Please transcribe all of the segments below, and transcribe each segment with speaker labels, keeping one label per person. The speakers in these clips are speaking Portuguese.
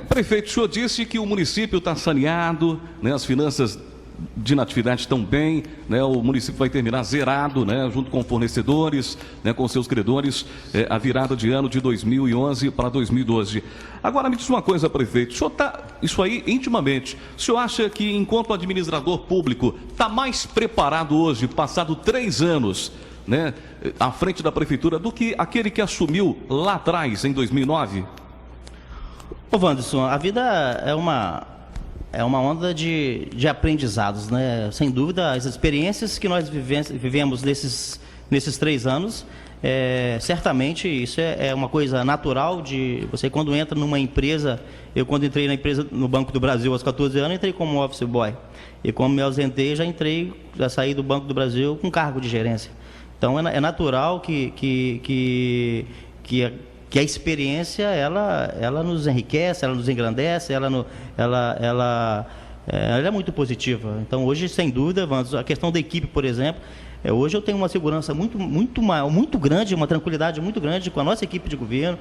Speaker 1: Prefeito, o senhor disse que o município está saneado, né, as finanças de natividade estão bem, né, o município vai terminar zerado, né, junto com fornecedores, né, com seus credores, a virada de ano de 2011 para 2012. Agora, me diz uma coisa, prefeito, o senhor está, isso aí intimamente, o senhor acha que, enquanto administrador público, está mais preparado hoje, passado 3 anos, né, à frente da prefeitura, do que aquele que assumiu lá atrás, em 2009?
Speaker 2: Ô Wanderson, a vida é uma onda de aprendizados, né? Sem dúvida, as experiências que nós vivemos nesses 3 anos, certamente isso é uma coisa natural de você, quando entra numa empresa. Eu, quando entrei na empresa no Banco do Brasil aos 14 anos, entrei como office boy. E como me ausentei, já saí do Banco do Brasil com cargo de gerência. Então é natural que a experiência ela nos enriquece, ela nos engrandece, ela é muito positiva. Então hoje, sem dúvida, a questão da equipe, por exemplo, hoje eu tenho uma segurança muito grande, uma tranquilidade muito grande com a nossa equipe de governo,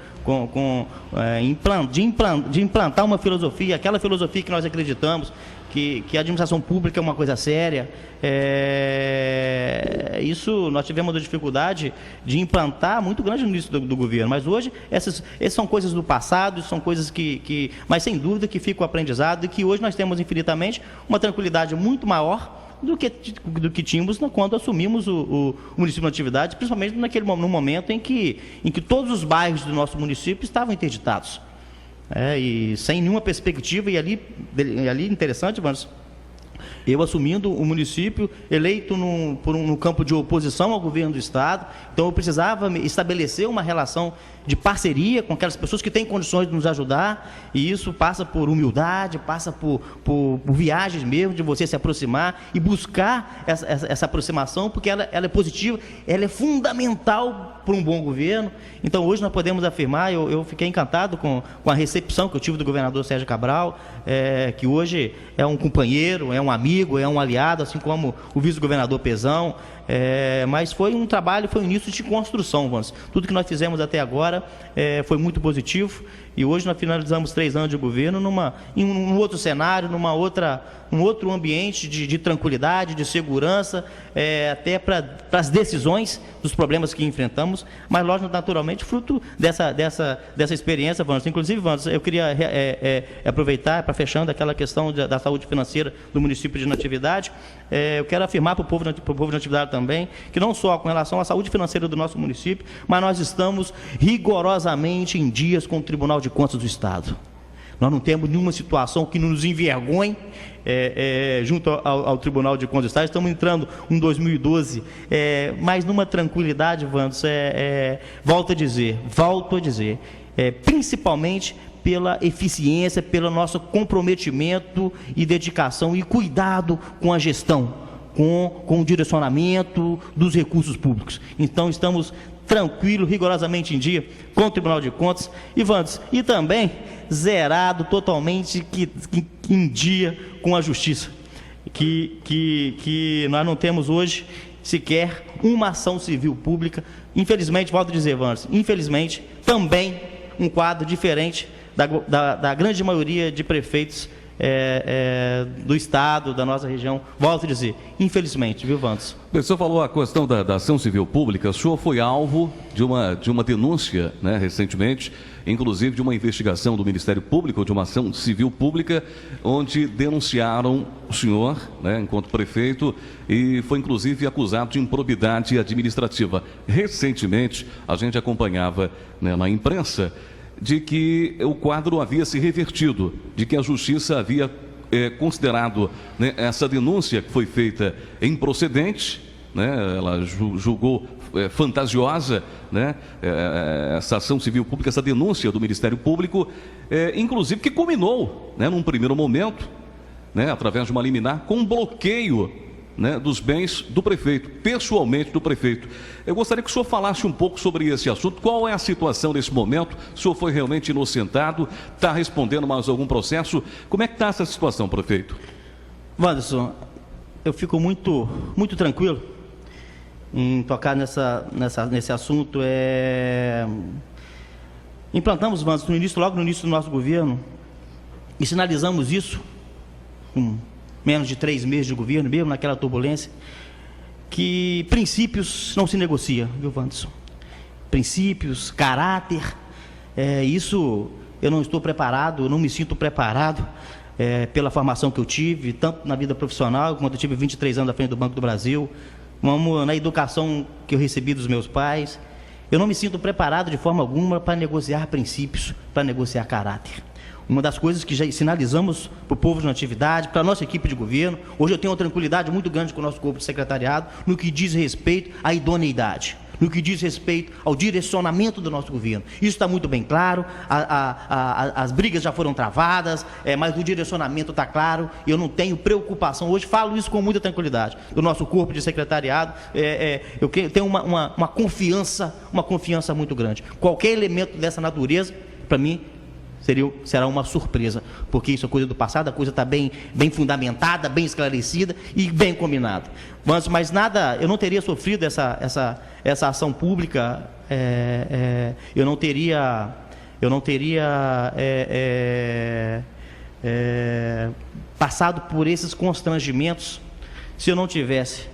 Speaker 2: de implantar uma filosofia, aquela filosofia que nós acreditamos, que a administração pública é uma coisa séria. Isso nós tivemos uma dificuldade de implantar muito grande no início do governo, mas hoje essas são coisas do passado, são coisas mas sem dúvida que fica o aprendizado, e que hoje nós temos infinitamente uma tranquilidade muito maior do que tínhamos quando assumimos o município na atividade, principalmente no momento em que todos os bairros do nosso município estavam interditados. E sem nenhuma perspectiva, e ali interessante, mas eu assumindo o município, eleito no campo de oposição ao governo do Estado, então eu precisava estabelecer uma relação de parceria com aquelas pessoas que têm condições de nos ajudar, e isso passa por humildade, passa por viagens mesmo, de você se aproximar e buscar essa aproximação, porque ela é positiva, ela é fundamental para um bom governo. Então hoje nós podemos afirmar, eu fiquei encantado com a recepção que eu tive do governador Sérgio Cabral, que hoje é um companheiro, é um amigo, é um aliado, assim como o vice-governador Pezão. Mas foi um trabalho, foi um início de construção, tudo que nós fizemos até agora foi muito positivo, e hoje nós finalizamos 3 anos de governo em um outro cenário, num outro ambiente de tranquilidade, de segurança, até para as decisões dos problemas que enfrentamos, mas lógico, naturalmente, fruto dessa experiência, Wanderson. Inclusive, Wanderson, eu queria aproveitar, para fechando aquela questão da saúde financeira do município de Natividade, eu quero afirmar para o povo de Natividade também, que não só com relação à saúde financeira do nosso município, mas nós estamos rigorosamente em dias com o Tribunal de Contas do Estado. Nós não temos nenhuma situação que nos envergonhe junto ao Tribunal de Contas do Estado. Estamos entrando em 2012, mas numa tranquilidade, Wanderson, volto a dizer, principalmente pela eficiência, pelo nosso comprometimento e dedicação e cuidado com a gestão, com o direcionamento dos recursos públicos. Então estamos tranquilos, rigorosamente em dia com o Tribunal de Contas, e também zerado totalmente em dia com a Justiça, que nós não temos hoje sequer uma ação civil pública. Infelizmente, volto a dizer, Wanderson, infelizmente, também um quadro diferente da grande maioria de prefeitos do Estado, da nossa região. Volto a dizer, infelizmente, viu, Wanderson?
Speaker 1: O senhor falou a questão da ação civil pública. O senhor foi alvo de uma denúncia, né, recentemente, inclusive de uma investigação do Ministério Público, de uma ação civil pública, onde denunciaram o senhor, né, enquanto prefeito, e foi inclusive acusado de improbidade administrativa. Recentemente, a gente acompanhava, né, na imprensa, de que o quadro havia se revertido, de que a Justiça havia considerado, né, essa denúncia que foi feita improcedente, né, ela julgou fantasiosa, né, essa ação civil pública, essa denúncia do Ministério Público, inclusive que culminou, né, num primeiro momento, né, através de uma liminar, com um bloqueio, né, dos bens do prefeito, pessoalmente do prefeito. Eu gostaria que o senhor falasse um pouco sobre esse assunto. Qual é a situação nesse momento? O senhor foi realmente inocentado? Está respondendo mais algum processo? Como é que está essa situação, prefeito?
Speaker 2: Wanderson, eu fico muito tranquilo em tocar nesse assunto. Implantamos, Wanderson, logo no início do nosso governo, e sinalizamos isso com menos de 3 meses de governo, mesmo naquela turbulência, que princípios não se negocia, viu, Wanderson? Princípios, caráter, isso eu não estou preparado, eu não me sinto preparado pela formação que eu tive, tanto na vida profissional, quando eu tive 23 anos à frente do Banco do Brasil, como na educação que eu recebi dos meus pais. Eu não me sinto preparado de forma alguma para negociar princípios, para negociar caráter. Uma das coisas que já sinalizamos para o povo de Natividade, para a nossa equipe de governo, hoje eu tenho uma tranquilidade muito grande com o nosso corpo de secretariado, no que diz respeito à idoneidade, no que diz respeito ao direcionamento do nosso governo. Isso está muito bem claro, as brigas já foram travadas, mas o direcionamento está claro, e eu não tenho preocupação, hoje falo isso com muita tranquilidade, do nosso corpo de secretariado, eu tenho uma confiança muito grande. Qualquer elemento dessa natureza, para mim, será uma surpresa, porque isso é coisa do passado, a coisa está bem fundamentada, bem esclarecida e bem combinada. Mas nada, eu não teria sofrido essa ação pública, eu não teria passado por esses constrangimentos se eu não tivesse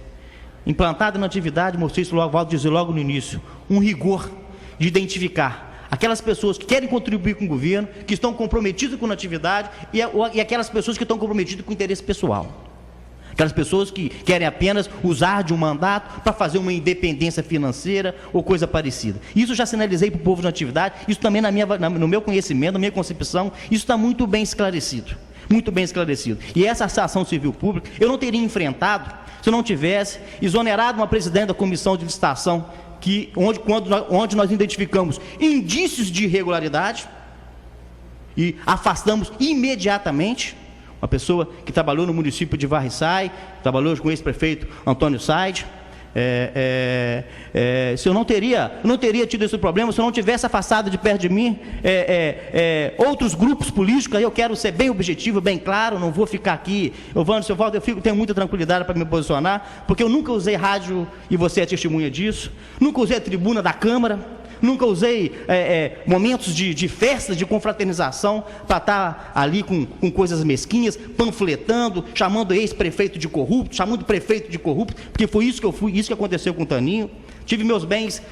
Speaker 2: implantado na atividade, mostrei isso logo, volto a dizer logo no início, um rigor de identificar aquelas pessoas que querem contribuir com o governo, que estão comprometidas com a atividade e aquelas pessoas que estão comprometidas com o interesse pessoal. Aquelas pessoas que querem apenas usar de um mandato para fazer uma independência financeira ou coisa parecida. Isso já sinalizei para o povo de atividade, isso também no meu conhecimento, na minha concepção, isso está muito bem esclarecido. Muito bem esclarecido. E essa ação civil pública eu não teria enfrentado se eu não tivesse exonerado uma presidente da comissão de licitação onde nós identificamos indícios de irregularidade e afastamos imediatamente uma pessoa que trabalhou no município de Varriçai, trabalhou com o ex-prefeito Antônio Said. Se eu não teria tido esse problema, se eu não tivesse afastado de perto de mim outros grupos políticos, aí eu quero ser bem objetivo, bem claro, não vou ficar aqui, tenho muita tranquilidade para me posicionar, porque eu nunca usei rádio, e você é testemunha disso, nunca usei a tribuna da Câmara, nunca usei momentos de festa, de confraternização, para estar ali com coisas mesquinhas, panfletando, chamando ex-prefeito de corrupto, chamando prefeito de corrupto, porque foi isso que aconteceu com o Taninho. Tive meus bens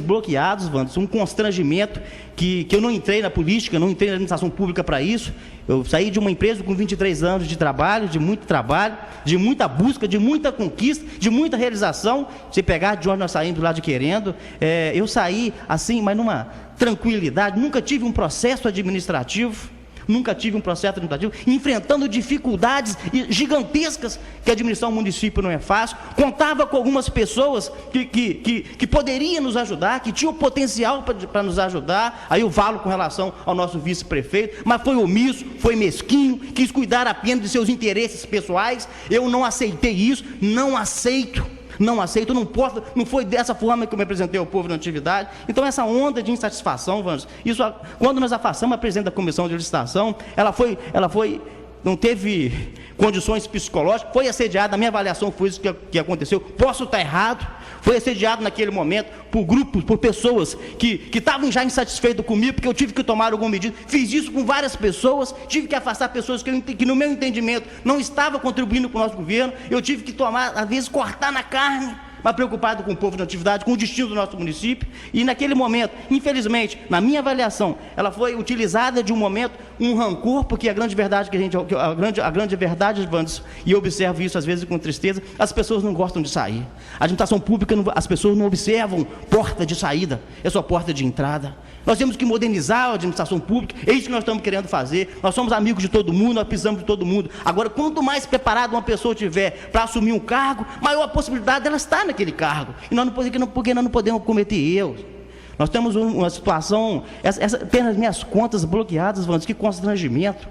Speaker 2: bloqueados, Wanderson, um constrangimento que eu não entrei na política, não entrei na administração pública para isso. Eu saí de uma empresa com 23 anos de trabalho, de muita busca, de muita conquista, de muita realização. Se pegar de onde nós saímos lá de Querendo, eu saí assim, mas numa tranquilidade, nunca tive um processo administrativo, enfrentando dificuldades gigantescas, que administrar um município não é fácil. Contava com algumas pessoas que poderiam nos ajudar, que tinham potencial para nos ajudar. Aí eu falo com relação ao nosso vice-prefeito, mas foi omisso, foi mesquinho, quis cuidar apenas de seus interesses pessoais. Eu não aceitei isso, não aceito, não posso, não foi dessa forma que eu me apresentei ao povo na atividade. Então essa onda de insatisfação, quando nós afastamos a presidente da comissão de licitação, ela não teve condições psicológicas, foi assediada, na minha avaliação foi isso que aconteceu, posso estar errado, foi assediado naquele momento por grupos, por pessoas que estavam já insatisfeitos comigo, porque eu tive que tomar alguma medida. Fiz isso com várias pessoas, tive que afastar pessoas que no meu entendimento não estavam contribuindo para o nosso governo. Eu tive que tomar, às vezes, cortar na carne, mas preocupado com o povo de atividade, com o destino do nosso município. E naquele momento, infelizmente, na minha avaliação, ela foi utilizada de um momento, um rancor, porque a grande verdade Wanderson, e eu observo isso às vezes com tristeza, as pessoas não gostam de sair. A administração pública, as pessoas não observam porta de saída, é só porta de entrada. Nós temos que modernizar a administração pública, é isso que nós estamos querendo fazer. Nós somos amigos de todo mundo, nós precisamos de todo mundo. Agora, quanto mais preparada uma pessoa tiver para assumir um cargo, maior a possibilidade dela estar naquele cargo. E porque nós não podemos cometer erros. Nós temos uma situação, tem as minhas contas bloqueadas, Wanderson, que constrangimento.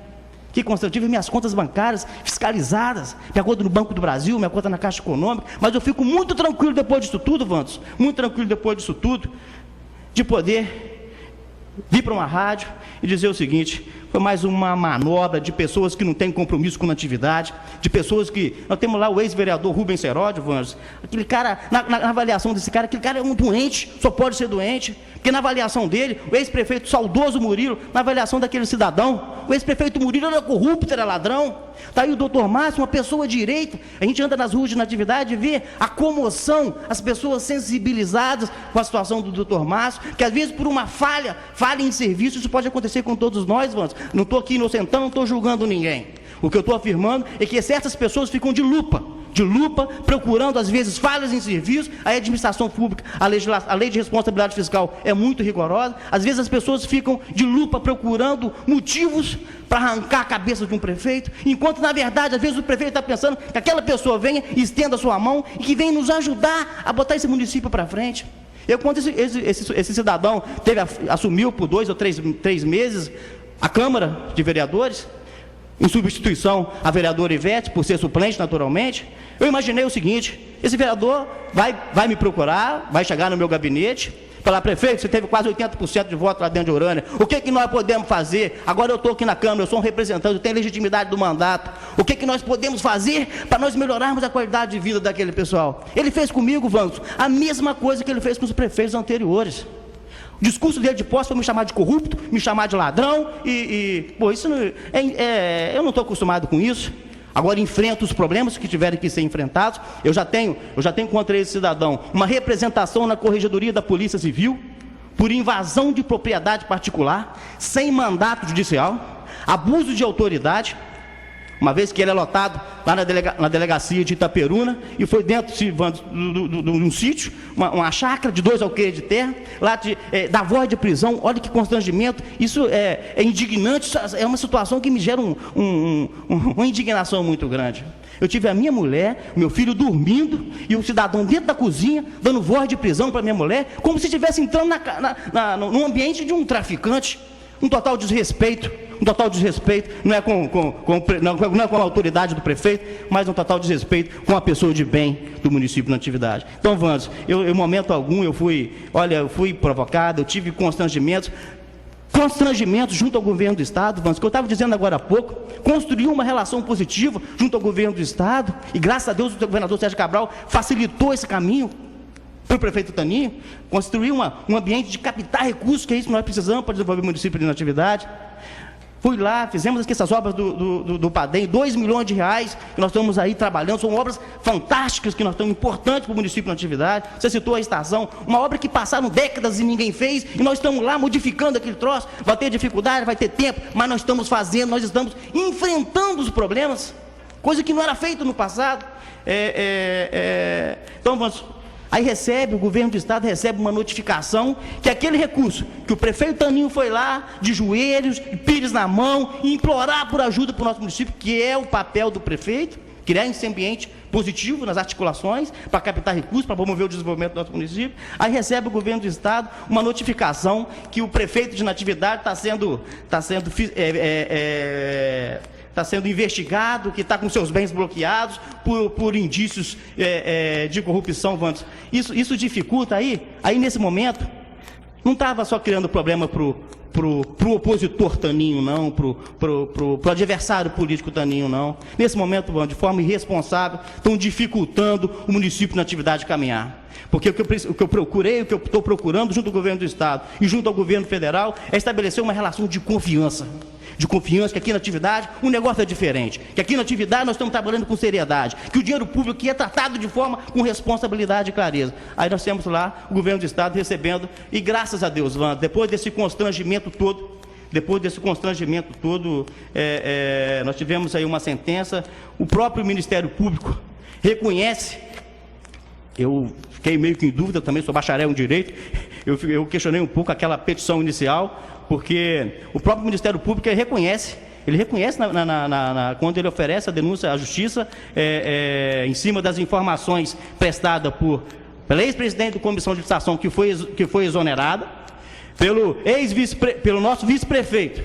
Speaker 2: Eu tive minhas contas bancárias fiscalizadas, minha conta no Banco do Brasil, minha conta na Caixa Econômica, mas eu fico muito tranquilo depois disso tudo, Wanderson, muito tranquilo depois disso tudo, de poder vir para uma rádio e dizer o seguinte: foi mais uma manobra de pessoas que não têm compromisso com a atividade, de pessoas que... Nós temos lá o ex-vereador Rubens Seródio, aquele cara, na avaliação desse cara, aquele cara é um doente, só pode ser doente, porque na avaliação dele, o ex-prefeito saudoso Murilo, na avaliação daquele cidadão, o ex-prefeito Murilo era corrupto, era ladrão. Está aí o doutor Márcio, uma pessoa direita. A gente anda nas ruas de Natividade e vê a comoção, as pessoas sensibilizadas com a situação do doutor Márcio, que às vezes por uma falha em serviço, isso pode acontecer com todos nós, Vans. Não estou aqui inocentão, não estou julgando ninguém. O que eu estou afirmando é que certas pessoas ficam de lupa, procurando às vezes falhas em serviço. A administração pública, a lei de responsabilidade fiscal é muito rigorosa. Às vezes as pessoas ficam de lupa procurando motivos para arrancar a cabeça de um prefeito, enquanto na verdade às vezes o prefeito está pensando que aquela pessoa venha e estenda a sua mão e que venha nos ajudar a botar esse município para frente. Quando esse cidadão assumiu por 2 ou 3 meses a Câmara de Vereadores, em substituição à vereadora Ivete, por ser suplente naturalmente, eu imaginei o seguinte: esse vereador vai me procurar, vai chegar no meu gabinete, falar: prefeito, você teve quase 80% de voto lá dentro de Urânia, o que nós podemos fazer? Agora eu estou aqui na Câmara, eu sou um representante, eu tenho legitimidade do mandato, o que nós podemos fazer para nós melhorarmos a qualidade de vida daquele pessoal? Ele fez comigo, Vanso, a mesma coisa que ele fez com os prefeitos anteriores. O discurso dele de posse foi me chamar de corrupto, me chamar de ladrão, isso não, eu não estou acostumado com isso. Agora enfrento os problemas que tiverem que ser enfrentados. Eu já tenho contra esse cidadão uma representação na Corregedoria da Polícia Civil por invasão de propriedade particular, sem mandato judicial, abuso de autoridade, uma vez que ele é lotado lá na delegacia de Itaperuna, e foi dentro de um sítio, uma chácara de 2 alqueires de terra, lá da voz de prisão. Olha que constrangimento, isso é indignante, é uma situação que me gera uma indignação muito grande. Eu tive a minha mulher, meu filho dormindo, e o cidadão dentro da cozinha, dando voz de prisão para minha mulher, como se estivesse entrando no ambiente de um traficante. Um total desrespeito, não é com a autoridade do prefeito, mas um total desrespeito com a pessoa de bem do município de Natividade. Então, Vanso, em momento algum eu fui provocado, eu tive constrangimentos junto ao governo do Estado, Vanso, que eu estava dizendo agora há pouco, construiu uma relação positiva junto ao governo do Estado, e graças a Deus o governador Sérgio Cabral facilitou esse caminho para o prefeito Taninho, construir um ambiente de captar recursos, que é isso que nós precisamos para desenvolver o município de Natividade. Fui lá, fizemos aqui essas obras do PADEM, 2 milhões de reais, que nós estamos aí trabalhando, são obras fantásticas, que nós estamos importantes para o município de Natividade. Você citou a estação, uma obra que passaram décadas e ninguém fez, e nós estamos lá modificando aquele troço. Vai ter dificuldade, vai ter tempo, mas nós estamos fazendo, nós estamos enfrentando os problemas, coisa que não era feita no passado. Então, vamos... Aí o governo do Estado recebe uma notificação que aquele recurso, que o prefeito Taninho foi lá, de joelhos, pires na mão, e implorar por ajuda para o nosso município, que é o papel do prefeito, criar esse ambiente positivo nas articulações, para captar recursos, para promover o desenvolvimento do nosso município. Aí recebe o governo do Estado uma notificação que o prefeito de Natividade está sendo investigado, que está com seus bens bloqueados por indícios de corrupção. Isso dificulta aí nesse momento, não estava só criando problema para o opositor Taninho, não, para o adversário político Taninho, não. Nesse momento, de forma irresponsável, estão dificultando o município de Natividade caminhar. Porque o que eu procurei, o que eu estou procurando junto ao governo do Estado e junto ao governo federal é estabelecer uma relação de confiança, que aqui na Atividade o negócio é diferente, que aqui na Atividade nós estamos trabalhando com seriedade, que o dinheiro público aqui é tratado de forma com responsabilidade e clareza. Aí nós temos lá o governo do Estado recebendo, e graças a Deus, depois desse constrangimento todo, nós tivemos aí uma sentença, o próprio Ministério Público reconhece. Eu fiquei meio que em dúvida, também sou bacharel em Direito, eu questionei um pouco aquela petição inicial, porque o próprio Ministério Público reconhece quando ele oferece a denúncia à Justiça, em cima das informações prestadas pela ex-presidente da Comissão de Licitação, que foi exonerada, pelo nosso vice-prefeito,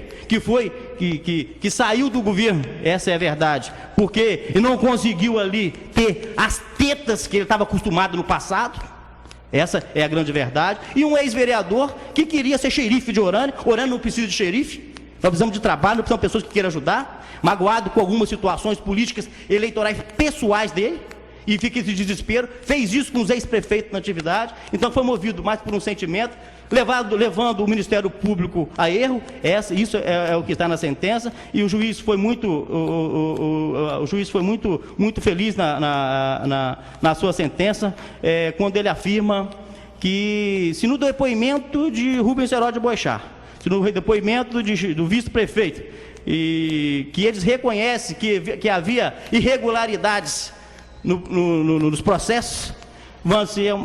Speaker 2: que saiu do governo, essa é a verdade, porque ele não conseguiu ali ter as tetas que ele estava acostumado no passado. Essa é a grande verdade. E um ex-vereador que queria ser xerife de Urânia. Urânia não precisa de xerife. Nós precisamos de trabalho, nós precisamos de pessoas que queiram ajudar, magoado com algumas situações políticas eleitorais pessoais dele, e fica esse desespero, fez isso com os ex-prefeitos na atividade, então foi movido mais por um sentimento, levando o Ministério Público a erro. Isso é o que está na sentença, e o juiz foi muito, muito feliz na sua sentença, quando ele afirma que, se no depoimento de Rubens Heródio Boechat, se no depoimento do vice-prefeito, e que eles reconhecem que havia irregularidades nos processos,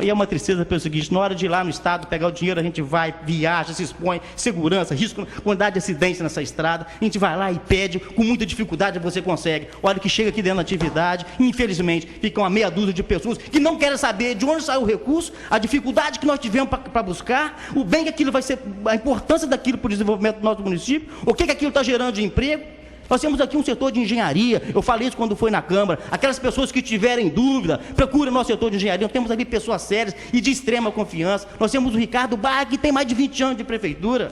Speaker 2: e é uma tristeza pelo seguinte: na hora de ir lá no estado pegar o dinheiro, a gente vai, viaja, se expõe, segurança, risco, quantidade de acidentes nessa estrada, a gente vai lá e pede, com muita dificuldade você consegue. Olha que chega aqui dentro da atividade, infelizmente, fica uma meia dúzia de pessoas que não querem saber de onde saiu o recurso, a dificuldade que nós tivemos para buscar, o bem que aquilo vai ser, a importância daquilo para o desenvolvimento do nosso município, o que aquilo está gerando de emprego. Nós temos aqui um setor de engenharia, eu falei isso quando foi na Câmara, aquelas pessoas que tiverem dúvida, procurem o nosso setor de engenharia. Nós temos ali pessoas sérias e de extrema confiança. Nós temos o Ricardo Barra, que tem mais de 20 anos de prefeitura.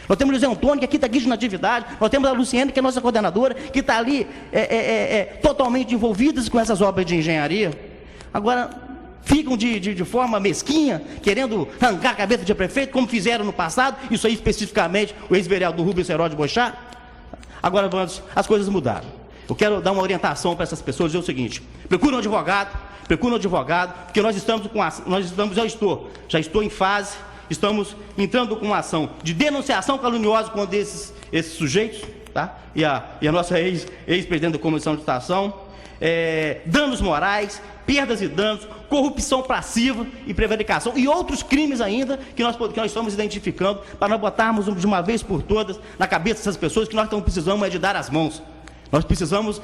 Speaker 2: Nós temos o José Antônio, que aqui está aqui na atividade. Nós temos a Luciene, que é nossa coordenadora, que está ali totalmente envolvidas com essas obras de engenharia. Agora, ficam de forma mesquinha, querendo arrancar a cabeça de prefeito, como fizeram no passado, isso aí especificamente o ex-vereador Rubens Heródio Boechat. Agora, as coisas mudaram. Eu quero dar uma orientação para essas pessoas, dizer o seguinte: procure um advogado, porque já estou em fase, estamos entrando com uma ação de denunciação caluniosa contra esses sujeitos, tá? E a nossa ex-presidente da Comissão de Licitação, danos morais, perdas e danos, corrupção passiva e prevaricação e outros crimes ainda que nós estamos identificando, para nós botarmos de uma vez por todas na cabeça dessas pessoas que nós estamos precisando de dar as mãos. Nós precisamos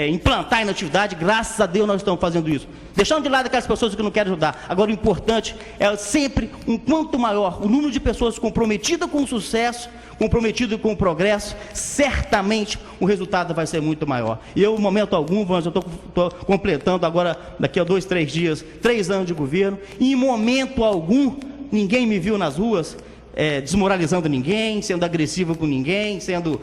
Speaker 2: implantar a inatividade. Graças a Deus nós estamos fazendo isso, deixando de lado aquelas pessoas que não querem ajudar. Agora, o importante é sempre, quanto maior o número de pessoas comprometidas com o sucesso, comprometidas com o progresso, certamente o resultado vai ser muito maior. E eu, em momento algum, eu estou completando agora, daqui a 2, 3 dias, 3 anos de governo, e em momento algum ninguém me viu nas ruas desmoralizando ninguém, sendo agressivo com ninguém, sendo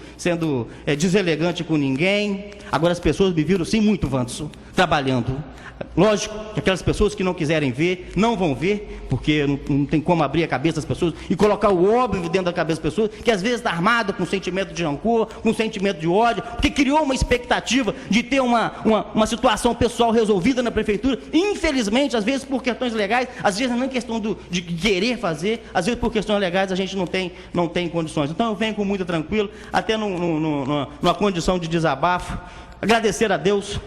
Speaker 2: deselegante com ninguém. Agora, as pessoas me viram sim muito, Wanderson, trabalhando. Lógico que aquelas pessoas que não quiserem ver, não vão ver, porque não tem como abrir a cabeça das pessoas e colocar o óbvio dentro da cabeça das pessoas, que às vezes está armado com sentimento de rancor, com sentimento de ódio, porque criou uma expectativa de ter uma situação pessoal resolvida na prefeitura. Infelizmente, às vezes por questões legais, às vezes não é questão de querer fazer, às vezes por questões legais a gente não tem condições. Então eu venho com muito tranquilo, até numa condição de desabafo, agradecer a Deus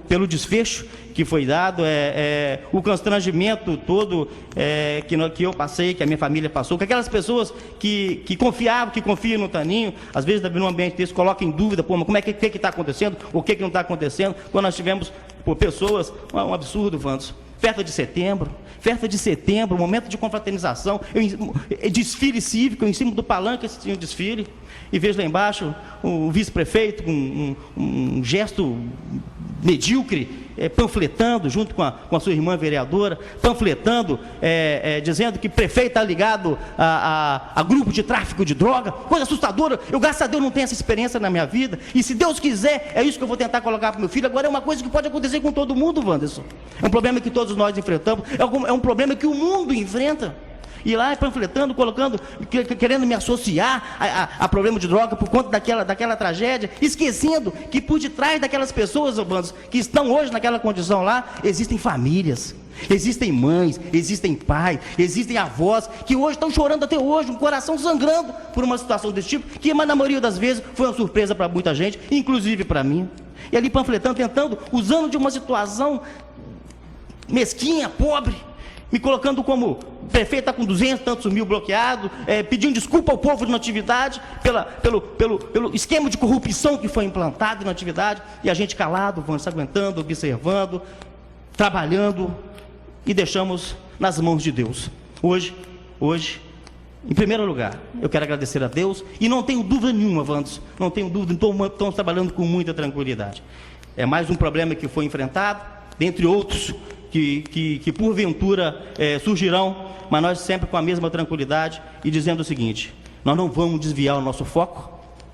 Speaker 2: pelo desfecho que foi dado, o constrangimento todo que eu passei, que a minha família passou, que aquelas pessoas que confiavam, que confiam no Taninho, às vezes num ambiente desse colocam em dúvida, mas como é que está acontecendo, o que não está acontecendo, quando nós tivemos pessoas, um absurdo, Wanderson. Festa de setembro, momento de confraternização, desfile cívico, em cima do palanque tinha um desfile, e vejo lá embaixo o vice-prefeito com um gesto medíocre, panfletando junto com a sua irmã vereadora, dizendo que prefeito está ligado a grupo de tráfico de droga, coisa assustadora. Eu, graças a Deus, não tenho essa experiência na minha vida, e se Deus quiser, é isso que eu vou tentar colocar para o meu filho. Agora, é uma coisa que pode acontecer com todo mundo, Wanderson. É um problema que todos nós enfrentamos, é um problema que o mundo enfrenta. E lá panfletando, querendo me associar a problema de droga por conta daquela tragédia, esquecendo que por detrás daquelas pessoas, que estão hoje naquela condição lá, existem famílias, existem mães, existem pais, existem avós, que hoje estão chorando até hoje, um coração sangrando por uma situação desse tipo, que na maioria das vezes foi uma surpresa para muita gente, inclusive para mim. E ali panfletando, usando de uma situação mesquinha, pobre, me colocando como prefeito está com 200 e tantos mil bloqueado, pedindo desculpa ao povo de Natividade pelo esquema de corrupção que foi implantado na Natividade, e a gente calado, vamos aguentando, observando, trabalhando, e deixamos nas mãos de Deus. Hoje, em primeiro lugar, eu quero agradecer a Deus, e não tenho dúvida nenhuma, Wanderson, não tenho dúvida, estamos trabalhando com muita tranquilidade. É mais um problema que foi enfrentado, dentre outros, que porventura surgirão, mas nós sempre com a mesma tranquilidade e dizendo o seguinte: nós não vamos desviar o nosso foco,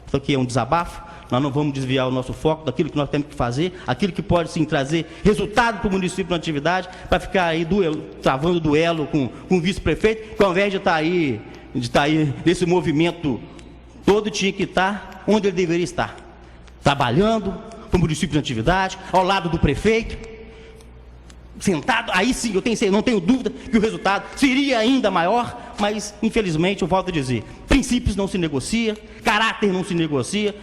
Speaker 2: isso aqui é um desabafo, nós não vamos desviar o nosso foco daquilo que nós temos que fazer, aquilo que pode sim trazer resultado para o município na atividade, para ficar aí travando duelo com o vice-prefeito, que ao invés de estar aí nesse movimento todo, tinha que estar onde ele deveria estar, trabalhando para o município de atividade, ao lado do prefeito, sentado. Aí sim, não tenho dúvida que o resultado seria ainda maior, mas infelizmente eu volto a dizer, princípios não se negocia, caráter não se negocia,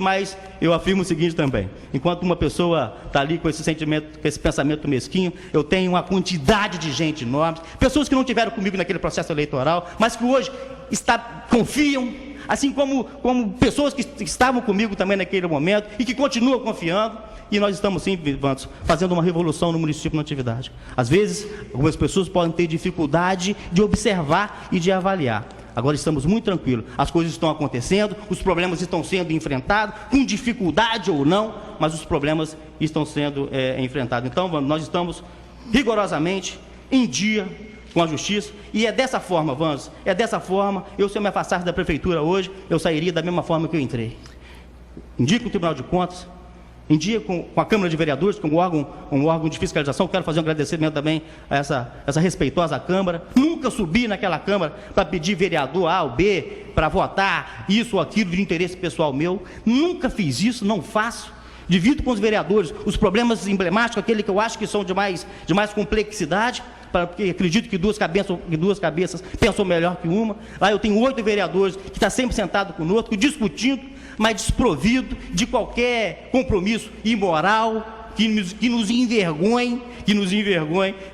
Speaker 2: mas eu afirmo o seguinte também: enquanto uma pessoa está ali com esse sentimento, com esse pensamento mesquinho, eu tenho uma quantidade de gente enorme, pessoas que não tiveram comigo naquele processo eleitoral, mas que hoje confiam, assim como pessoas que estavam comigo também naquele momento e que continuam confiando. E nós estamos sim, Vantos, fazendo uma revolução no município na atividade. Às vezes, algumas pessoas podem ter dificuldade de observar e de avaliar. Agora estamos muito tranquilos, as coisas estão acontecendo, os problemas estão sendo enfrentados, com dificuldade ou não, mas os problemas estão sendo enfrentados. Então, nós estamos rigorosamente em dia com a justiça, e é dessa forma, Vantos, se eu me afastasse da prefeitura hoje, eu sairia da mesma forma que eu entrei. Indico o Tribunal de Contas, em dia com a Câmara de Vereadores, como um órgão de fiscalização. Quero fazer um agradecimento também a essa respeitosa Câmara. Nunca subi naquela Câmara para pedir vereador A ou B, para votar isso ou aquilo de interesse pessoal meu. Nunca fiz isso, não faço. Divido com os vereadores os problemas emblemáticos, aqueles que eu acho que são de mais complexidade, porque acredito que duas cabeças pensam melhor que uma. Lá eu tenho 8 vereadores que estão sempre sentados conosco, discutindo, mas desprovido de qualquer compromisso imoral que nos envergonhe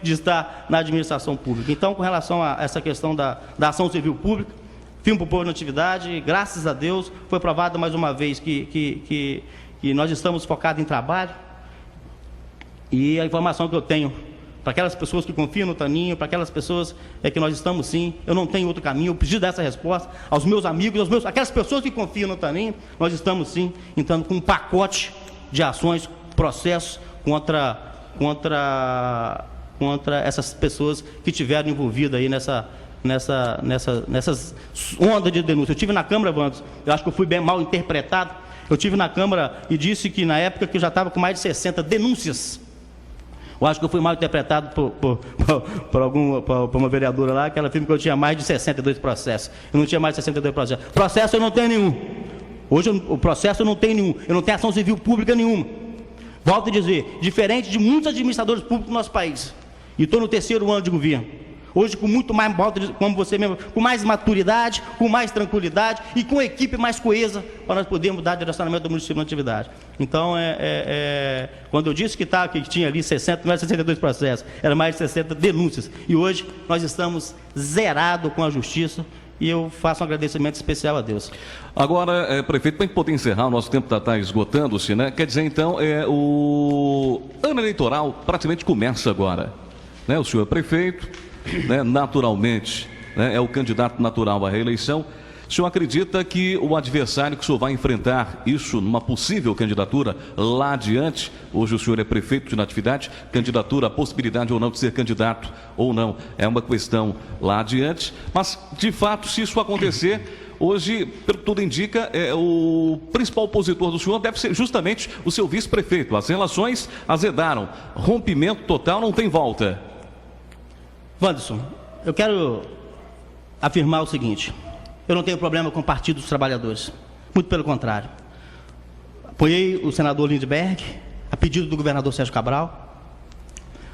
Speaker 2: de estar na administração pública. Então, com relação a essa questão da ação civil pública, firme para o povo na atividade, graças a Deus, foi provado mais uma vez que nós estamos focados em trabalho, e a informação que eu tenho para aquelas pessoas que confiam no Taninho, para aquelas pessoas que nós estamos sim, eu não tenho outro caminho, eu preciso dessa resposta aos meus amigos, aquelas pessoas que confiam no Taninho, nós estamos sim entrando com um pacote de ações, processos contra essas pessoas que estiveram envolvidas aí nessas ondas de denúncia. Eu estive na Câmara, Vantos, eu acho que eu fui bem mal interpretado. Eu estive na Câmara e disse que na época que eu já estava com mais de 60 denúncias. Eu acho que eu fui mal interpretado por uma vereadora lá, que ela afirma que eu tinha mais de 62 processos. Eu não tinha mais de 62 processos. Processo eu não tenho nenhum. Hoje o processo eu não tenho nenhum. Eu não tenho ação civil pública nenhuma. Volto a dizer, diferente de muitos administradores públicos do nosso país. E estou no 3º ano de governo. Hoje com muito mais, como você mesmo, com mais maturidade, com mais tranquilidade e com equipe mais coesa, para nós podermos dar direcionamento do município na atividade. Então, quando eu disse que tinha ali 60, não era 62 processos, era mais de 60 denúncias. E hoje nós estamos zerados com a justiça, e eu faço um agradecimento especial a Deus.
Speaker 1: Agora, prefeito, para poder encerrar, o nosso tempo está esgotando-se, né? Quer dizer, então, o ano eleitoral praticamente começa agora, né? O senhor é prefeito, né, naturalmente, né, é o candidato natural à reeleição. O senhor acredita que o adversário que o senhor vai enfrentar, isso numa possível candidatura lá adiante, hoje o senhor é prefeito de natividade, candidatura, a possibilidade ou não de ser candidato ou não, é uma questão lá adiante, mas de fato, se isso acontecer, hoje, pelo que tudo indica, o principal opositor do senhor deve ser justamente o seu vice-prefeito. As relações azedaram, rompimento total, não tem volta.
Speaker 2: Wanderson, eu quero afirmar o seguinte: eu não tenho problema com o Partido dos Trabalhadores, muito pelo contrário. Apoiei o senador Lindbergh, a pedido do governador Sérgio Cabral.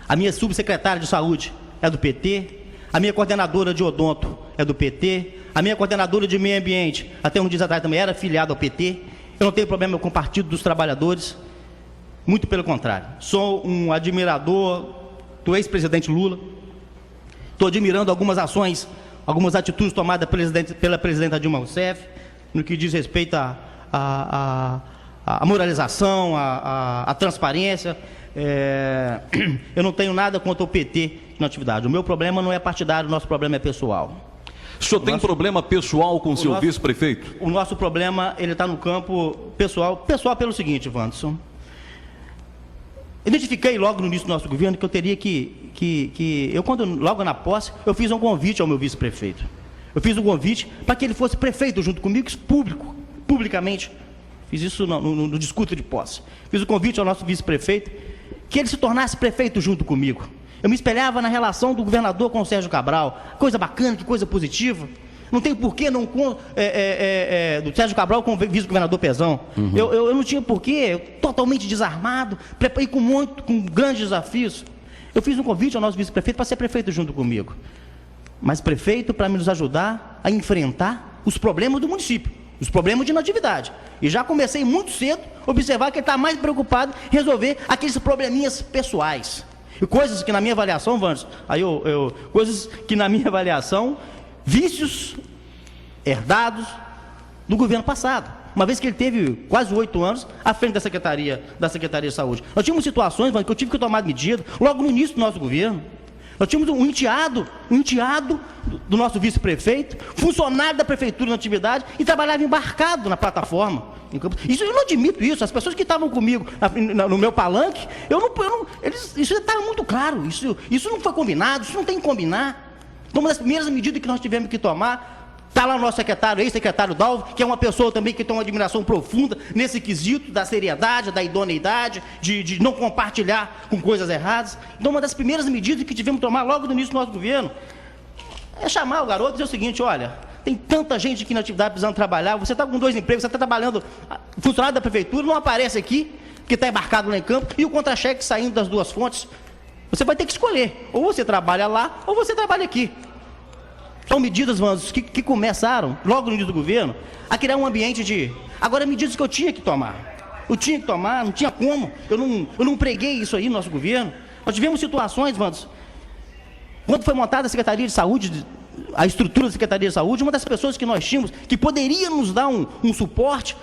Speaker 2: A minha subsecretária de saúde é do PT, a minha coordenadora de odonto é do PT, a minha coordenadora de meio ambiente, até uns dias atrás também era filiada ao PT. Eu não tenho problema com o Partido dos Trabalhadores, muito pelo contrário. Sou um admirador do ex-presidente Lula. Estou admirando algumas ações, algumas atitudes tomadas pela presidenta Dilma Rousseff, no que diz respeito à moralização, à transparência. Eu não tenho nada contra o PT na atividade. O meu problema não é partidário, o nosso problema é pessoal.
Speaker 1: O senhor tem problema pessoal com o seu vice-prefeito? O
Speaker 2: nosso problema, ele está no campo pessoal. Pessoal pelo seguinte, Wanderson. Identifiquei logo no início do nosso governo que eu teria logo na posse, eu fiz um convite ao meu vice-prefeito. Eu fiz um convite para que ele fosse prefeito junto comigo, isso publicamente. Fiz isso no discurso de posse. Fiz o convite ao nosso vice-prefeito, que ele se tornasse prefeito junto comigo. Eu me espelhava na relação do governador com o Sérgio Cabral. Coisa bacana, que coisa positiva. Não tem porquê não do Sérgio Cabral com o vice-governador Pezão. Eu não tinha porquê, totalmente desarmado, preparei com grandes desafios. Eu fiz um convite ao nosso vice-prefeito para ser prefeito junto comigo. Mas prefeito para nos ajudar a enfrentar os problemas do município, os problemas de inatividade. E já comecei muito cedo a observar que ele está mais preocupado em resolver aqueles probleminhas pessoais. E coisas que na minha avaliação, Vandes, coisas que na minha avaliação, vícios herdados do governo passado. Uma vez que ele teve quase 8 anos à frente da Secretaria de Saúde. Nós tínhamos situações, Vandes, que eu tive que tomar medida logo no início do nosso governo. Nós tínhamos um enteado do nosso vice-prefeito, funcionário da prefeitura na atividade e trabalhava embarcado na plataforma. Isso eu não admito isso. As pessoas que estavam comigo no meu palanque, isso estava muito claro. Isso não foi combinado, isso não tem que combinar. Então, uma das primeiras medidas que nós tivemos que tomar, está lá o nosso secretário, ex-secretário Dalvo, que é uma pessoa também que tem uma admiração profunda nesse quesito da seriedade, da idoneidade, de não compartilhar com coisas erradas. Então, uma das primeiras medidas que tivemos que tomar logo no início do nosso governo é chamar o garoto e dizer o seguinte: olha, tem tanta gente aqui na atividade precisando trabalhar, você está com 2 empregos, você está trabalhando, funcionário da prefeitura, não aparece aqui, que está embarcado lá em campo, e o contra-cheque saindo das 2 fontes. Você vai ter que escolher, ou você trabalha lá, ou você trabalha aqui. São medidas, Vandes, que começaram, logo no início do governo, a criar um ambiente de... Agora, medidas que eu tinha que tomar. Eu tinha que tomar, não tinha como. Eu não preguei isso aí no nosso governo. Nós tivemos situações, Vandes, quando foi montada a Secretaria de Saúde, a estrutura da Secretaria de Saúde, uma das pessoas que nós tínhamos, que poderia nos dar um suporte,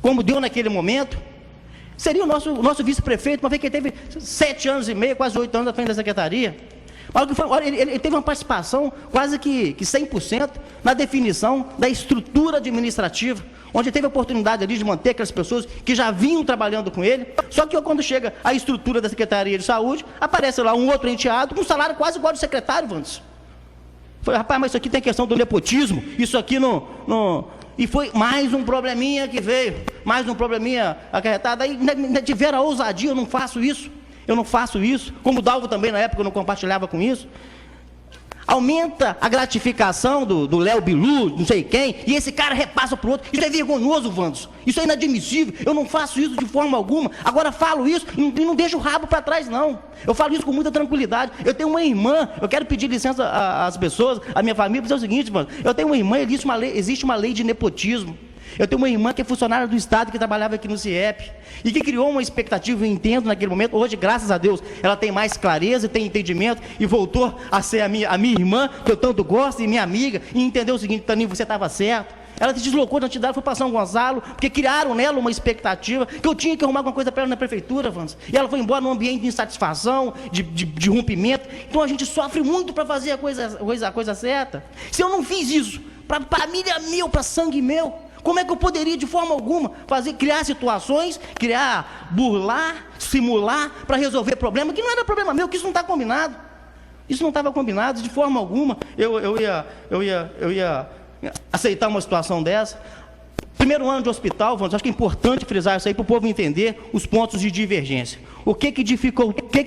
Speaker 2: como deu naquele momento, seria o nosso vice-prefeito, uma vez que ele teve 7 anos e meio, quase 8 anos à frente da Secretaria. Ele teve uma participação quase que 100% na definição da estrutura administrativa, onde teve a oportunidade ali de manter aquelas pessoas que já vinham trabalhando com ele. Só que quando chega a estrutura da Secretaria de Saúde, aparece lá um outro enteado com um salário quase igual ao do secretário, Vandes. Falei, rapaz, mas isso aqui tem questão do nepotismo, isso aqui não... E foi mais um probleminha que veio, mais um probleminha acarretado. Aí ainda tiveram a ousadia: eu não faço isso, como o Dalvo também na época eu não compartilhava com isso. Aumenta a gratificação do Léo Bilu, não sei quem, e esse cara repassa para o outro. Isso é vergonhoso, Vandes, isso é inadmissível, eu não faço isso de forma alguma. Agora falo isso e não deixo o rabo para trás, não. Eu falo isso com muita tranquilidade. Eu tenho uma irmã, eu quero pedir licença às pessoas, à minha família, para dizer o seguinte, Vandes: eu tenho uma irmã, existe uma lei de nepotismo. Eu tenho uma irmã que é funcionária do Estado, que trabalhava aqui no CIEP, e que criou uma expectativa, eu entendo, naquele momento. Hoje, graças a Deus, ela tem mais clareza, tem entendimento, e voltou a ser a minha irmã, que eu tanto gosto, e minha amiga, e entendeu o seguinte: Taninho, você estava certo. Ela se deslocou da entidade, foi para São Gonçalo, porque criaram nela uma expectativa, que eu tinha que arrumar alguma coisa para ela na prefeitura, Vandes. E ela foi embora num ambiente de insatisfação, de rompimento. Então a gente sofre muito para fazer a coisa certa. Se eu não fiz isso para família meu, para sangue meu, como é que eu poderia, de forma alguma, criar situações, burlar, simular, para resolver problema, que não era problema meu, que isso não está combinado. Isso não estava combinado de forma alguma. Eu ia aceitar uma situação dessa. Primeiro ano de hospital, Vandes, acho que é importante frisar isso aí para o povo entender os pontos de divergência. O que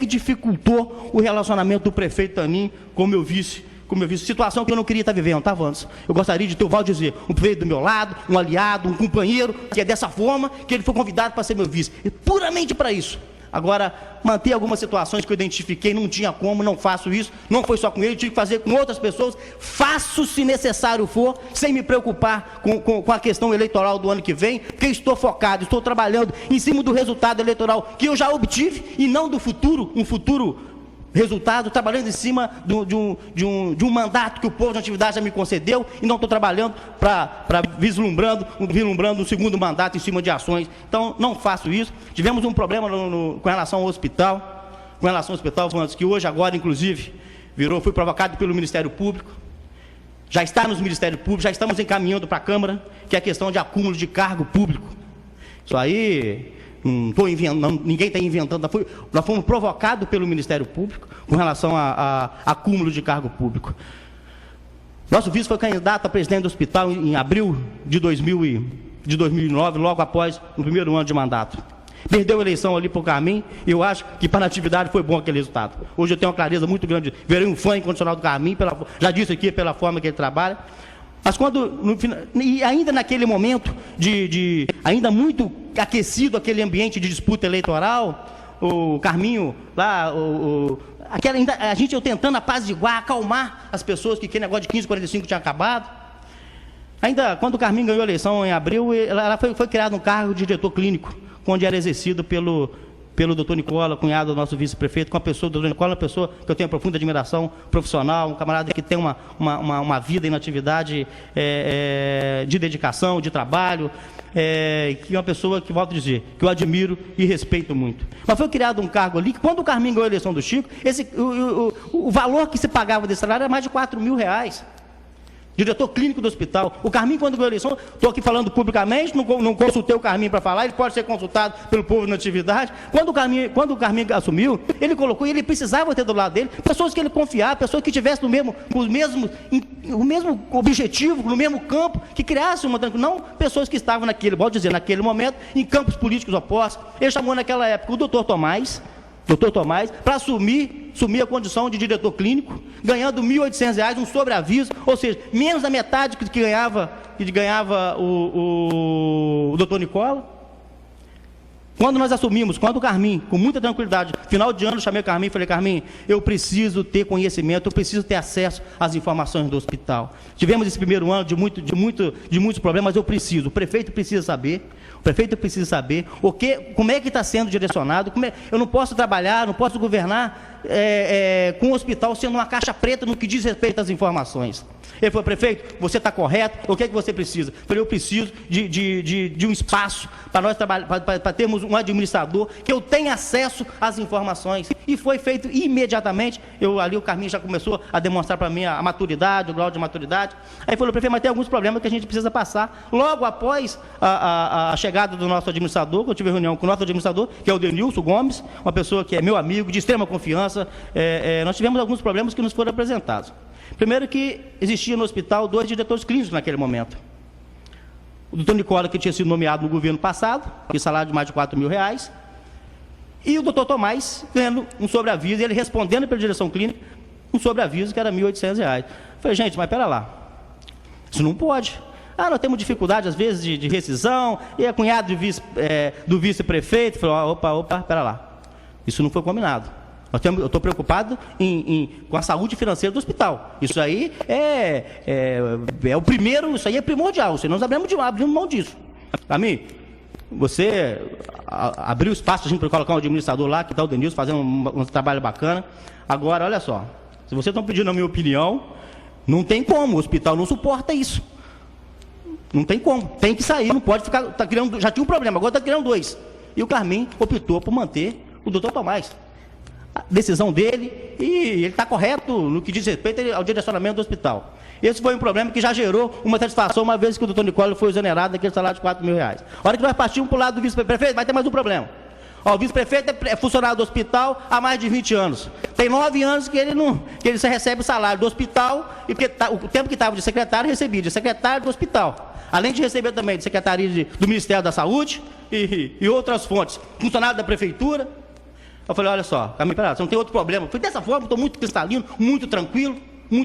Speaker 2: dificultou o relacionamento do prefeito Taninho com o meu vice? Situação que eu não queria estar vivendo, tá, Vandes? Eu gostaria de ter o Valdir dizer, um prefeito do meu lado, um aliado, um companheiro, que é dessa forma que ele foi convidado para ser meu vice. E puramente para isso. Agora, manter algumas situações que eu identifiquei, não tinha como, não faço isso, não foi só com ele, tive que fazer com outras pessoas, faço se necessário for, sem me preocupar com a questão eleitoral do ano que vem, porque estou focado, estou trabalhando em cima do resultado eleitoral que eu já obtive, e não do futuro, um futuro resultado, trabalhando em cima de um mandato que o povo de atividade já me concedeu, e não estou trabalhando vislumbrando um segundo mandato em cima de ações. Então, não faço isso. Tivemos um problema com relação ao hospital, Vandes, que hoje, agora, inclusive, foi provocado pelo Ministério Público. Já está nos Ministérios Públicos, já estamos encaminhando para a Câmara, que é a questão de acúmulo de cargo público. Isso aí... Não estou inventando, ninguém está inventando. Nós fomos provocados pelo Ministério Público com relação a acúmulo de cargo público. Nosso vice foi candidato a presidente do hospital em abril de 2009, logo após o primeiro ano de mandato. Perdeu a eleição ali para o Carmim, e eu acho que para a Natividade foi bom aquele resultado. Hoje eu tenho uma clareza muito grande, virei um fã incondicional do Carmim, já disse aqui, pela forma que ele trabalha. Mas e ainda naquele momento, ainda muito aquecido aquele ambiente de disputa eleitoral, o Carminho lá, a gente eu tentando apaziguar, acalmar as pessoas, que aquele negócio de 1545 tinha acabado. Ainda quando o Carminho ganhou a eleição em abril, ela foi criado um cargo de diretor clínico, onde era exercido pelo doutor Nicola, cunhado do nosso vice-prefeito, com a pessoa do doutor Nicola, uma pessoa que eu tenho profunda admiração profissional, um camarada que tem uma vida em atividade de dedicação, de trabalho, que é uma pessoa que, volto a dizer, que eu admiro e respeito muito. Mas foi criado um cargo ali, que quando o Carminho ganhou a eleição do Chico, o valor que se pagava desse salário era mais de R$4.000. Diretor clínico do hospital. O Carminho, quando ganhou a eleição, estou aqui falando publicamente, não consultei o Carminho para falar, ele pode ser consultado pelo povo na atividade. Quando o Carminho assumiu, ele colocou, ele precisava ter do lado dele pessoas que ele confiava, pessoas que tivessem o mesmo objetivo, no mesmo campo, que criassem não pessoas que estavam naquele momento, em campos políticos opostos. Ele chamou naquela época o doutor Tomás, para assumir a condição de diretor clínico, ganhando R$1.800, um sobreaviso, ou seja, menos da metade que ganhava o doutor Nicola. Quando nós assumimos, quando o Carminho, com muita tranquilidade, final de ano, eu chamei o Carminho e falei: Carminho, eu preciso ter conhecimento, eu preciso ter acesso às informações do hospital. Tivemos esse primeiro ano de muitos problemas, o prefeito precisa saber. O prefeito precisa saber como é que está sendo direcionado. Eu não posso trabalhar, não posso governar com o hospital sendo uma caixa preta no que diz respeito às informações. Ele falou: prefeito, você está correto, o que é que você precisa? Eu falei: eu preciso de um espaço para nós para termos um administrador que eu tenha acesso às informações. E foi feito imediatamente. Ali o Carminho já começou a demonstrar para mim a maturidade, o grau de maturidade. Aí falou: prefeito, mas tem alguns problemas que a gente precisa passar. Logo após a chegada do nosso administrador, que eu tive reunião com o nosso administrador, que é o Denilson Gomes, uma pessoa que é meu amigo, de extrema confiança, nós tivemos alguns problemas que nos foram apresentados. Primeiro, que existia no hospital 2 diretores clínicos naquele momento. O doutor Nicola, que tinha sido nomeado no governo passado, com salário de mais de R$4.000, e o doutor Tomás ganhando um sobreaviso, e ele respondendo pela direção clínica, um sobreaviso que era R$1.800. Falei: gente, mas pera lá, isso não pode. Nós temos dificuldade, às vezes, de rescisão, e a cunhada do vice-prefeito falou: opa, pera lá, isso não foi combinado. Eu estou preocupado com a saúde financeira do hospital. Isso aí é o primeiro, isso aí é primordial. Nós abrimos mão disso. Carminho, você abriu espaço para colocar um administrador lá, que está o Denilson, fazendo um trabalho bacana. Agora, olha só, se vocês estão pedindo a minha opinião, não tem como, o hospital não suporta isso. Não tem como, tem que sair, não pode ficar, já tinha um problema, agora está criando 2. E o Carminho optou por manter o doutor Tomás. A decisão dele, e ele está correto no que diz respeito ao direcionamento do hospital. Esse foi um problema que já gerou uma satisfação, uma vez que o doutor Nicola foi exonerado daquele salário de R$4.000. A hora que nós partimos para o lado do vice-prefeito, vai ter mais um problema. O vice-prefeito é funcionário do hospital há mais de 20 anos. Tem 9 anos que ele só recebe o salário do hospital, e o tempo que estava de secretário, recebia de secretário do hospital. Além de receber também de secretaria do Ministério da Saúde e outras fontes. Funcionário da prefeitura. Eu falei: olha só, Carminho, pera, você não tem outro problema. Foi dessa forma, estou muito cristalino, muito tranquilo, não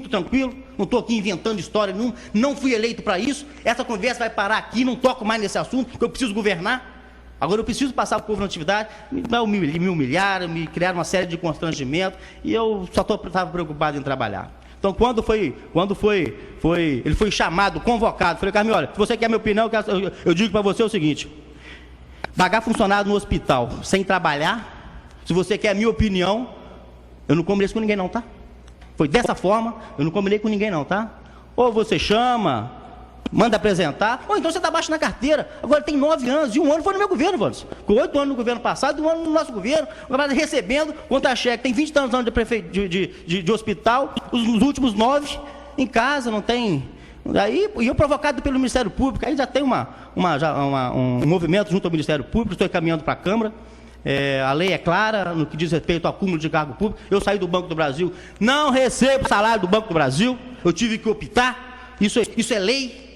Speaker 2: estou aqui inventando história nenhuma, não fui eleito para isso, essa conversa vai parar aqui, não toco mais nesse assunto, porque eu preciso governar. Agora eu preciso passar para o povo na atividade. Me humilharam, me criaram uma série de constrangimentos, e eu só estava preocupado em trabalhar. Então, quando ele foi chamado, convocado, falei: Carminho, olha, se você quer minha opinião, eu digo para você o seguinte: pagar funcionário no hospital sem trabalhar, se você quer a minha opinião, eu não combinei com ninguém não, tá? Foi dessa forma, eu não combinei com ninguém não, tá? Ou você chama, manda apresentar, ou então você está abaixo na carteira. Agora tem 9 anos, e 1 ano foi no meu governo, Vandes. Com 8 anos no governo passado, e 1 ano no nosso governo. Agora recebendo contra-cheque, tem 20 anos de hospital, os últimos 9 em casa, não tem. E eu provocado pelo Ministério Público, aí já tem um movimento junto ao Ministério Público, estou encaminhando para a Câmara. a lei é clara no que diz respeito ao acúmulo de cargo público. Eu saí do Banco do Brasil, não recebo salário do Banco do Brasil, eu tive que optar, isso é lei,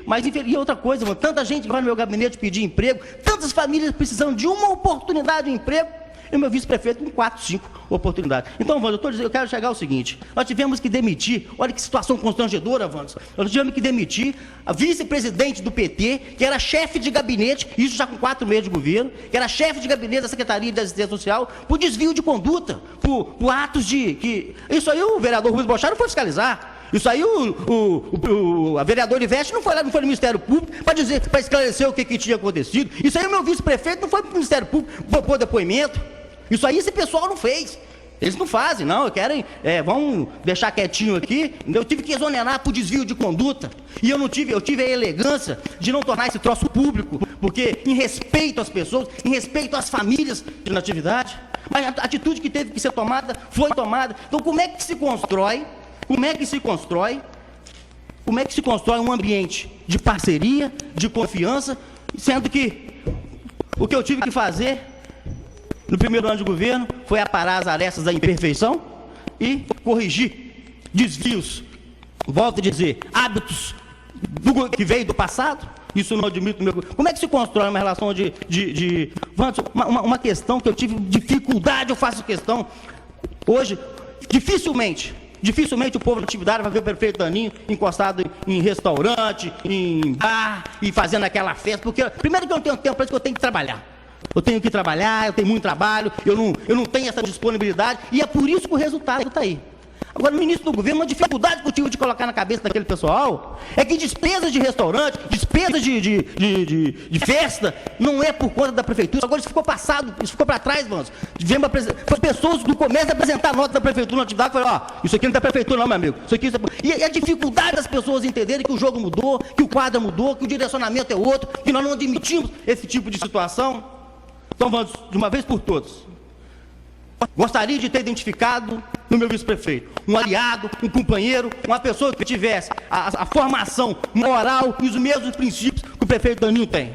Speaker 2: mas e outra coisa, mano, tanta gente vai no meu gabinete pedir emprego, tantas famílias precisando de uma oportunidade de emprego, e o meu vice-prefeito com 4, 5 oportunidades. Então, Wander, eu quero chegar ao seguinte, nós tivemos que demitir, olha que situação constrangedora, Wander, nós tivemos que demitir a vice-presidente do PT, que era chefe de gabinete, isso já com 4 meses de governo, que era chefe de gabinete da Secretaria de Assistência Social, por desvio de conduta, por atos Isso aí o vereador Rubens Bochá não foi fiscalizar. Isso aí a vereadora Ivete não foi lá, não foi no Ministério Público para esclarecer o que tinha acontecido. Isso aí o meu vice-prefeito não foi para o Ministério Público pôr depoimento. Isso aí esse pessoal não fez. Eles não fazem, não, querem, vão deixar quietinho aqui. Eu tive que exonerar por desvio de conduta. E eu tive a elegância de não tornar esse troço público, porque em respeito às pessoas, em respeito às famílias de natividade, mas a atitude que teve que ser tomada, foi tomada. Então como é que se constrói um ambiente de parceria, de confiança, sendo que o que eu tive que fazer no primeiro ano de governo foi aparar as arestas da imperfeição e corrigir desvios, volto a dizer, hábitos que veio do passado. Isso eu não admito. Como é que se constrói uma relação uma questão que eu tive dificuldade, eu faço questão. Hoje, dificilmente o povo da atividade vai ver o prefeito Daninho encostado em restaurante, em bar e fazendo aquela festa, porque primeiro que eu não tenho tempo para isso, que eu tenho que trabalhar. Eu tenho que trabalhar, eu tenho muito trabalho, eu não tenho essa disponibilidade, e é por isso que o resultado está aí. Agora, no início do governo, uma dificuldade que eu tive de colocar na cabeça daquele pessoal é que despesas de restaurante, despesas de festa, não é por conta da prefeitura. Agora isso ficou passado, isso ficou para trás, mano. Foi pessoas do comércio apresentar a nota da prefeitura na atividade, falaram, isso aqui não é da prefeitura não, meu amigo. E a dificuldade das pessoas entenderem que o jogo mudou, que o quadro mudou, que o direcionamento é outro, que nós não admitimos esse tipo de situação. Então vamos, de uma vez por todas, gostaria de ter identificado no meu vice-prefeito um aliado, um companheiro, uma pessoa que tivesse a formação moral e os mesmos princípios que o prefeito Daninho tem.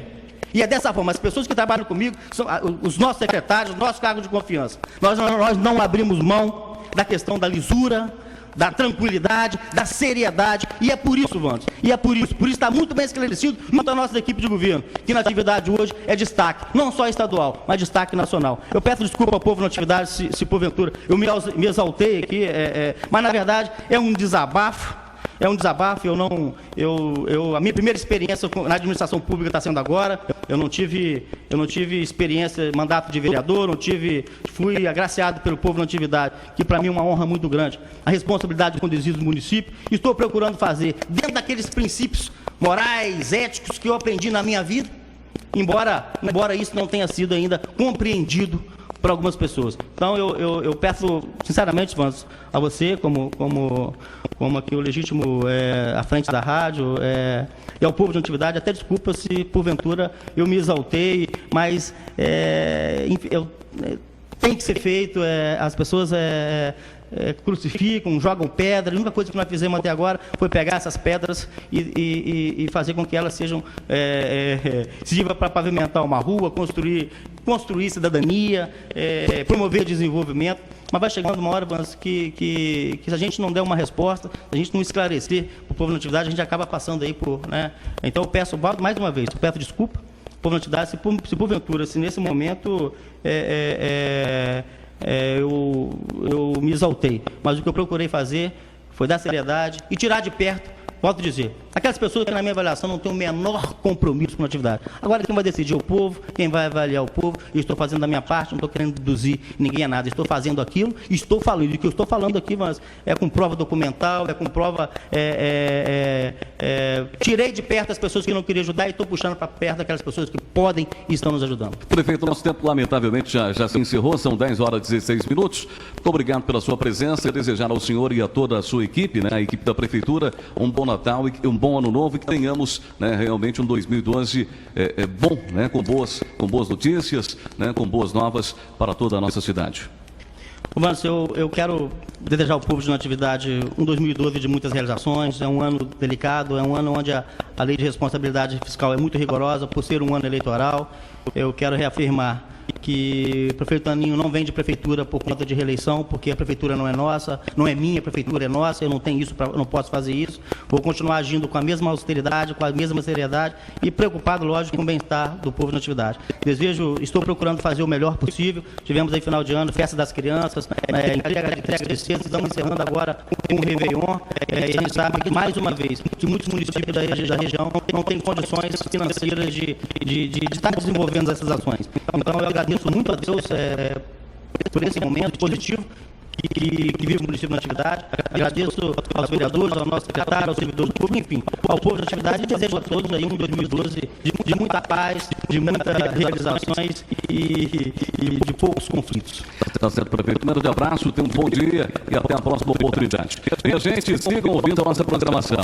Speaker 2: E é dessa forma, as pessoas que trabalham comigo são os nossos secretários, os nossos cargos de confiança. Nós não abrimos mão da questão da lisura, da tranquilidade, da seriedade, e é por isso, Wander, por isso está muito bem esclarecido junto à nossa equipe de governo, que na atividade hoje é destaque, não só estadual, mas destaque nacional. Eu peço desculpa ao povo na atividade se porventura eu me exaltei aqui, mas na verdade é um desabafo, a minha primeira experiência na administração pública está sendo agora, eu não tive experiência, mandato de vereador, fui agraciado pelo povo na atividade, que para mim é uma honra muito grande, a responsabilidade de conduzir o município, e estou procurando fazer, dentro daqueles princípios morais, éticos que eu aprendi na minha vida, embora isso não tenha sido ainda compreendido por algumas pessoas. Então, eu peço, sinceramente, Wander, a você, como aqui o legítimo à frente da rádio, e ao povo de atividade, até desculpa se, porventura, eu me exaltei, mas tem que ser feito, as pessoas crucificam, jogam pedra, a única coisa que nós fizemos até agora foi pegar essas pedras e fazer com que elas sejam sirva para pavimentar uma rua, construir cidadania, promover desenvolvimento, mas vai chegando uma hora que se a gente não der uma resposta, se a gente não esclarecer para o povo na atividade, a gente acaba passando aí por, né? Então eu peço, mais uma vez, eu peço desculpa, povo na atividade, se porventura, se nesse momento eu me exaltei, mas o que eu procurei fazer foi dar seriedade e tirar de perto, volto a dizer, aquelas pessoas que na minha avaliação não têm o menor compromisso com a atividade. Agora quem vai decidir é o povo, quem vai avaliar o povo, eu estou fazendo da minha parte, não estou querendo deduzir ninguém a nada, estou fazendo aquilo, estou falando, e o que eu estou falando aqui, mas é com prova documental, é com prova, tirei de perto as pessoas que não queriam ajudar e estou puxando para perto daquelas pessoas que podem e estão nos ajudando.
Speaker 1: Prefeito, nosso tempo lamentavelmente já se encerrou, são 10 horas e 16 minutos. Muito obrigado pela sua presença e desejar ao senhor e a toda a sua equipe, né, a equipe da Prefeitura, um bom Natal e um bom Ano Novo, e que tenhamos, né, realmente um 2012 bom, né, com boas notícias, né, com boas novas para toda a nossa cidade.
Speaker 2: Wander, eu quero desejar ao povo de Natividade um 2012 de muitas realizações. É um ano delicado, é um ano onde a lei de responsabilidade fiscal é muito rigorosa por ser um ano eleitoral. Eu quero reafirmar que o prefeito Taninho não vem de prefeitura por conta de reeleição, porque a prefeitura não é nossa, não é minha, a prefeitura é nossa, eu não tenho isso, não posso fazer isso. Vou continuar agindo com a mesma austeridade, com a mesma seriedade e preocupado, lógico, com o bem-estar do povo na atividade. Estou procurando fazer o melhor possível. Tivemos aí final de ano, festa das crianças, entrega de cestas, estamos encerrando agora com o Réveillon. E a gente sabe que, mais uma vez, que muitos municípios da região não têm condições financeiras de estar desenvolvendo essas ações. Então, eu agradeço muito a Deus por esse momento positivo que vive o município na atividade. Agradeço aos vereadores, ao nosso secretário, aos servidores públicos, enfim, ao povo da atividade, e desejo a todos aí um 2012 de muita paz, de muitas realizações e de poucos conflitos.
Speaker 1: Tá certo, prefeito. Um grande abraço, tenha um bom dia e até a próxima oportunidade. E a gente, sigam ouvindo a nossa programação.